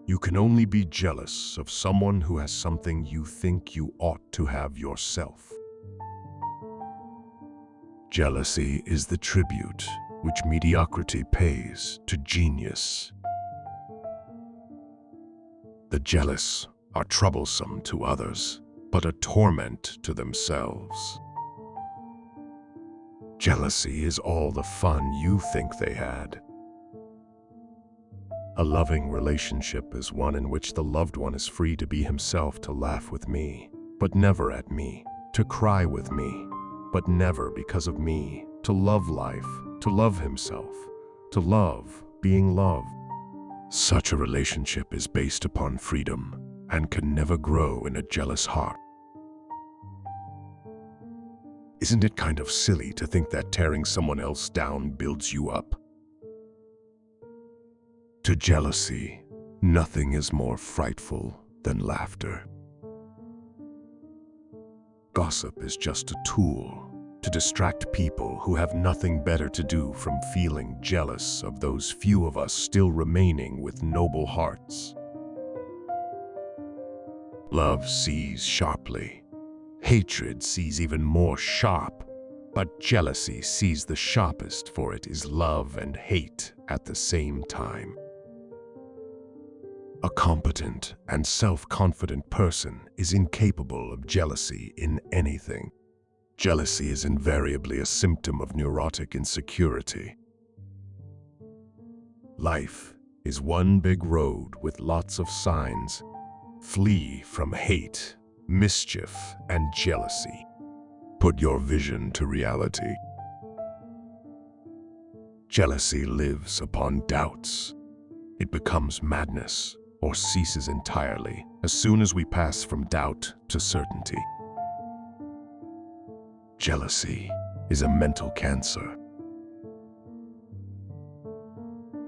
You can only be jealous of someone who has something you think you ought to have yourself. Jealousy is the tribute which mediocrity pays to genius. The jealous are troublesome to others, but a torment to themselves. Jealousy is all the fun you think they had. A loving relationship is one in which the loved one is free to be himself, to laugh with me, but never at me, to cry with me, but never because of me, to love life, to love himself, to love being loved. Such a relationship is based upon freedom and can never grow in a jealous heart. Isn't it kind of silly to think that tearing someone else down builds you up? To jealousy, nothing is more frightful than laughter. Gossip is just a tool to distract people who have nothing better to do from feeling jealous of those few of us still remaining with noble hearts. Love sees sharply. Hatred sees even more sharp, but jealousy sees the sharpest, for it is love and hate at the same time. A competent and self-confident person is incapable of jealousy in anything. Jealousy is invariably a symptom of neurotic insecurity. Life is one big road with lots of signs. Flee from hate, mischief, and jealousy. Put your vision to reality. Jealousy lives upon doubts. It becomes madness or ceases entirely as soon as we pass from doubt to certainty. Jealousy is a mental cancer.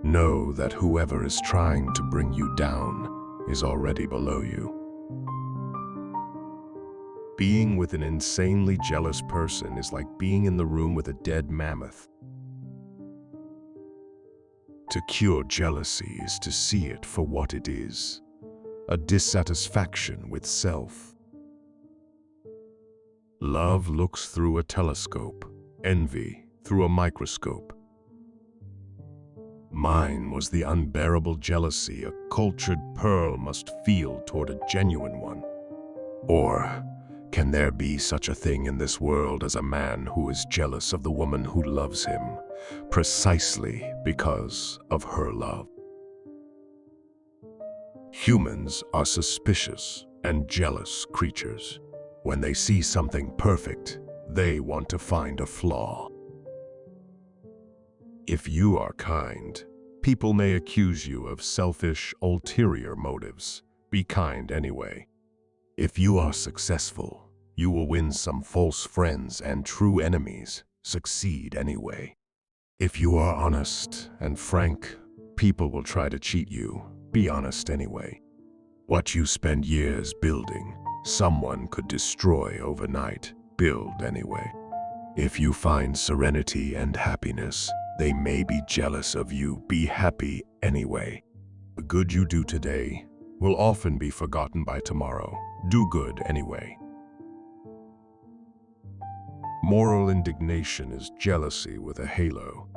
Know that whoever is trying to bring you down is already below you. Being with an insanely jealous person is like being in the room with a dead mammoth. To cure jealousy is to see it for what it is, a dissatisfaction with self. Love looks through a telescope, envy through a microscope. Mine was the unbearable jealousy a cultured pearl must feel toward a genuine one. Or can there be such a thing in this world as a man who is jealous of the woman who loves him, precisely because of her love? Humans are suspicious and jealous creatures. When they see something perfect, they want to find a flaw. If you are kind, people may accuse you of selfish, ulterior motives. Be kind anyway. If you are successful, you will win some false friends, and true enemies succeed anyway. If you are honest and frank, people will try to cheat you. Be honest anyway. What you spend years building, someone could destroy overnight. Build anyway. If you find serenity and happiness, they may be jealous of you. Be happy anyway. The good you do today will often be forgotten by tomorrow. Do good anyway. Moral indignation is jealousy with a halo.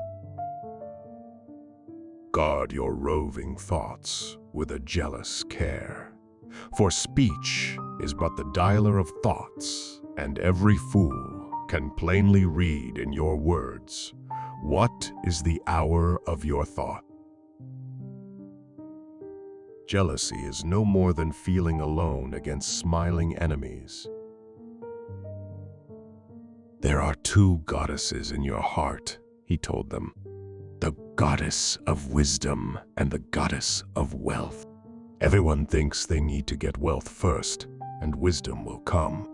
Guard your roving thoughts with a jealous care. For speech is but the dialer of thoughts, and every fool can plainly read in your words what is the hour of your thought. Jealousy is no more than feeling alone against smiling enemies. There are two goddesses in your heart, he told them. The goddess of wisdom and the goddess of wealth. Everyone thinks they need to get wealth first, and wisdom will come.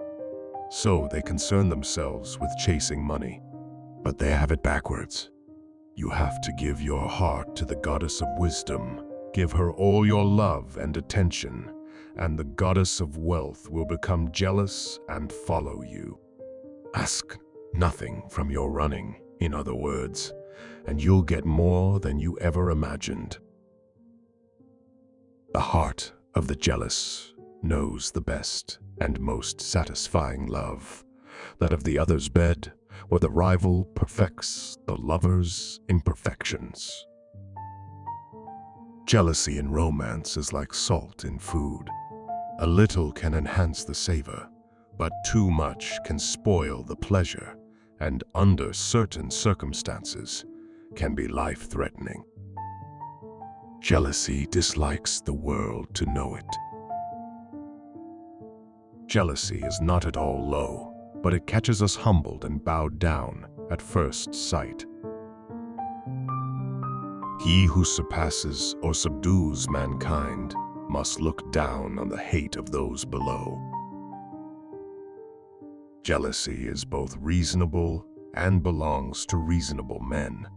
So they concern themselves with chasing money. But they have it backwards. You have to give your heart to the goddess of wisdom. Give her all your love and attention, and the goddess of wealth will become jealous and follow you. Ask nothing from your running, in other words, and you'll get more than you ever imagined. The heart of the jealous knows the best and most satisfying love, that of the other's bed, where the rival perfects the lover's imperfections. Jealousy in romance is like salt in food. A little can enhance the savor, but too much can spoil the pleasure, and under certain circumstances can be life-threatening. Jealousy dislikes the world to know it. Jealousy is not at all low, but it catches us humbled and bowed down at first sight. He who surpasses or subdues mankind must look down on the hate of those below. Jealousy is both reasonable and belongs to reasonable men,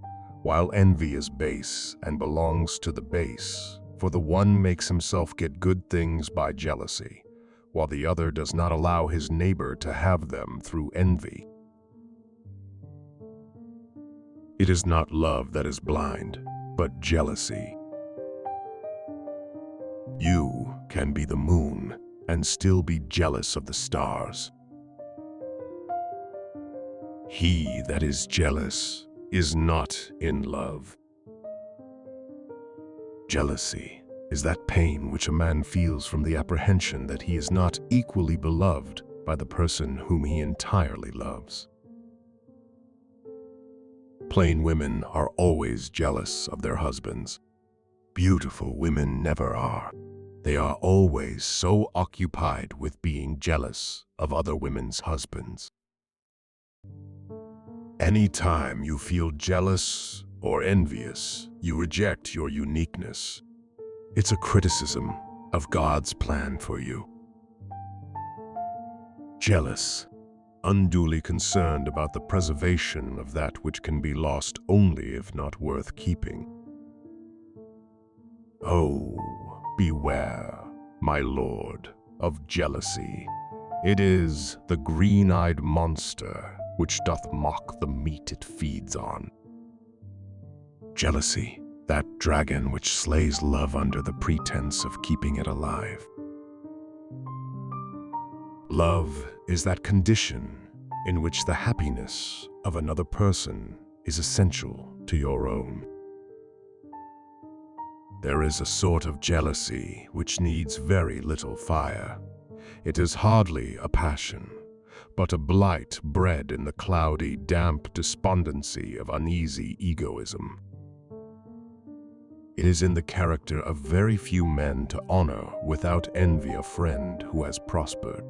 while envy is base and belongs to the base, for the one makes himself get good things by jealousy, while the other does not allow his neighbor to have them through envy. It is not love that is blind, but jealousy. You can be the moon and still be jealous of the stars. He that is jealous is not in love. Jealousy is that pain which a man feels from the apprehension that he is not equally beloved by the person whom he entirely loves. Plain women are always jealous of their husbands. Beautiful women never are. They are always so occupied with being jealous of other women's husbands. Anytime you feel jealous or envious, you reject your uniqueness. It's a criticism of God's plan for you. Jealous, unduly concerned about the preservation of that which can be lost only if not worth keeping. Oh, beware, my lord, of jealousy. It is the green-eyed monster which doth mock the meat it feeds on. Jealousy, that dragon which slays love under the pretense of keeping it alive. Love is that condition in which the happiness of another person is essential to your own. There is a sort of jealousy which needs very little fire. It is hardly a passion, but a blight bred in the cloudy, damp despondency of uneasy egoism. It is in the character of very few men to honor without envy a friend who has prospered.